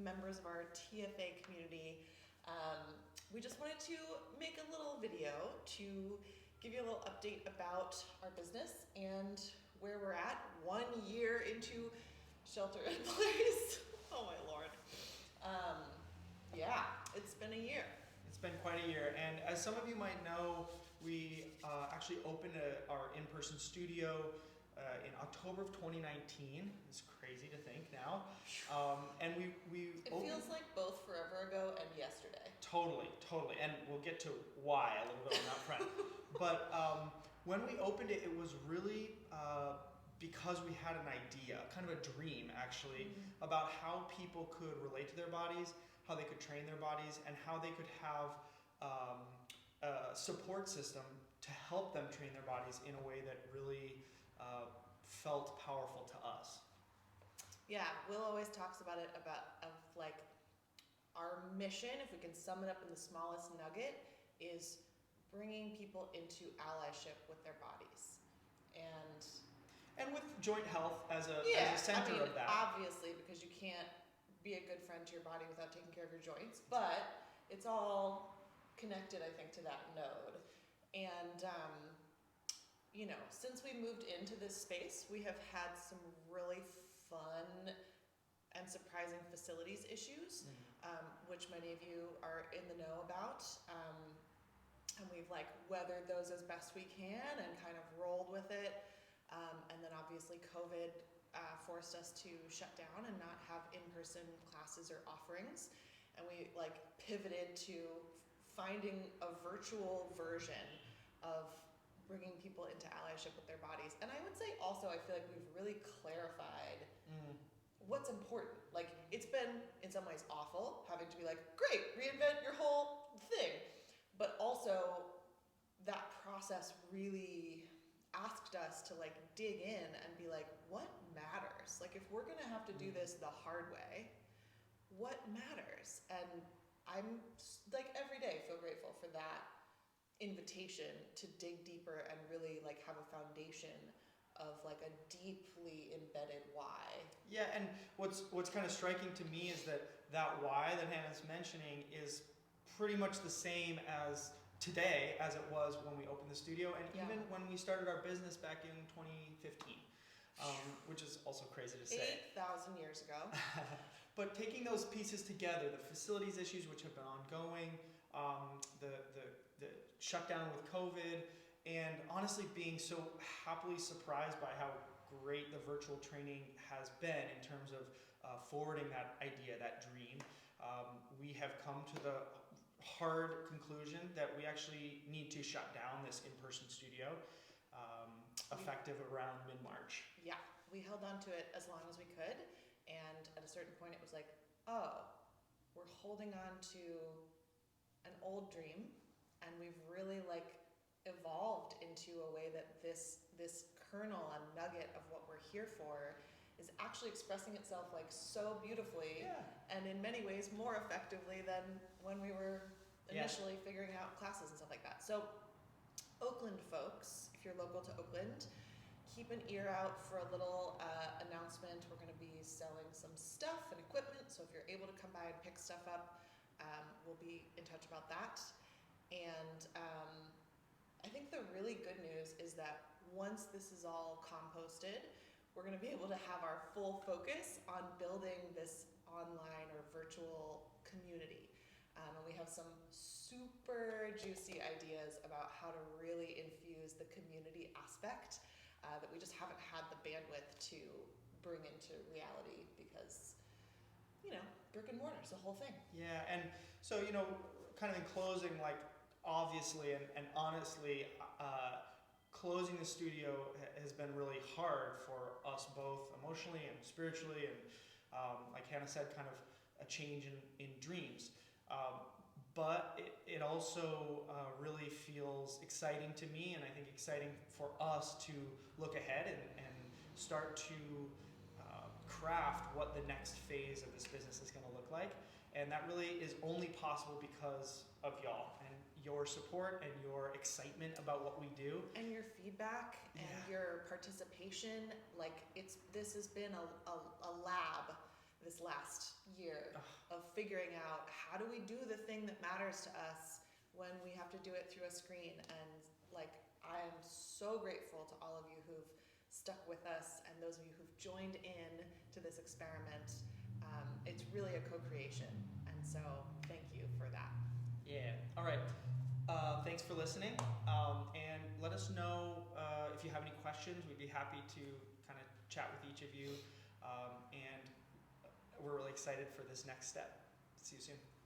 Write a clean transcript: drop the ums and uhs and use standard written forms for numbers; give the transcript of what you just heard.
members of our TFA community. We just wanted to make a little video to give you a little update about our business and where we're at 1 year into shelter in place. Oh my Lord. Yeah, it's been a year. It's been quite a year, and as some of you might know, we actually opened our in-person studio in October of 2019. It's crazy to think now. And we It opened, feels like both forever ago and yesterday. Totally, and we'll get to why a little bit on that front. But when we opened it, it was really because we had an idea, kind of a dream actually, about how people could relate to their bodies, how they could train their bodies, and how they could have a support system to help them train their bodies in a way that really felt powerful to us. Yeah, Will always talks about it like our mission, if we can sum it up in the smallest nugget, is bringing people into allyship with their bodies. And with joint health as a center of that. Obviously, because you can't be a good friend to your body without taking care of your joints, but it's all connected, I think, to that node. And, since we moved into this space, we have had some really fun and surprising facilities issues, which many of you are in the know about. And we've weathered those as best we can and kind of rolled with it. And then obviously COVID forced us to shut down and not have in-person classes or offerings. And we pivoted to finding a virtual version of bringing people into allyship with their bodies. And I would say also, I feel like we've really clarified what's important. It's been in some ways awful having to be great, reinvent your whole thing. But also that process really asked us to dig in and be what matters? If we're gonna have to do this the hard way, what matters? And I'm every day feel grateful for that invitation to dig deeper and really have a foundation of a deeply embedded why. Yeah, and what's kind of striking to me is that why that Hannah's mentioning is pretty much the same as today as it was when we opened the studio, and even when we started our business back in 2015, which is also crazy to say. 8,000 years ago. But taking those pieces together, the facilities issues which have been ongoing, the shutdown with COVID, and honestly being so happily surprised by how great the virtual training has been in terms of forwarding that idea, that dream, we have come to the hard conclusion that we actually need to shut down this in-person studio effective around mid-March. Yeah, we held on to it as long as we could, and at a certain point it was oh, we're holding on to an old dream, and we've really evolved into a way that this kernel and nugget of what we're here for is actually expressing itself so beautifully, and in many ways more effectively than when we were initially figuring out classes and stuff like that. So Oakland folks, if you're local to Oakland, keep an ear out for a little announcement. We're going to be selling some stuff and equipment, so if you're able to come by and pick stuff up, we'll be in touch about that. And I think the really good news is that once this is all composted, we're going to be able to have our full focus on building this online or virtual community. And we have some super juicy ideas about how to really infuse the community aspect that we just haven't had the bandwidth to bring into reality because, brick and mortar is the whole thing. Yeah, and so, kind of in closing, obviously and honestly, closing the studio has been really hard for us both emotionally and spiritually, and like Hannah said, kind of a change in dreams. But it also really feels exciting to me, and I think exciting for us to look ahead and start to craft what the next phase of this business is going to look like. And that really is only possible because of y'all and your support and your excitement about what we do. And your feedback and your participation. This has been a lab this last year of figuring out how do we do the thing that matters to us when we have to do it through a screen. And like, I am so grateful to all of you who've stuck with us and those of you who've joined in to this experiment. It's really a co-creation, and so thank you for that. Yeah. All right. Thanks for listening, and let us know if you have any questions. We'd be happy to kind of chat with each of you, and we're really excited for this next step. See you soon.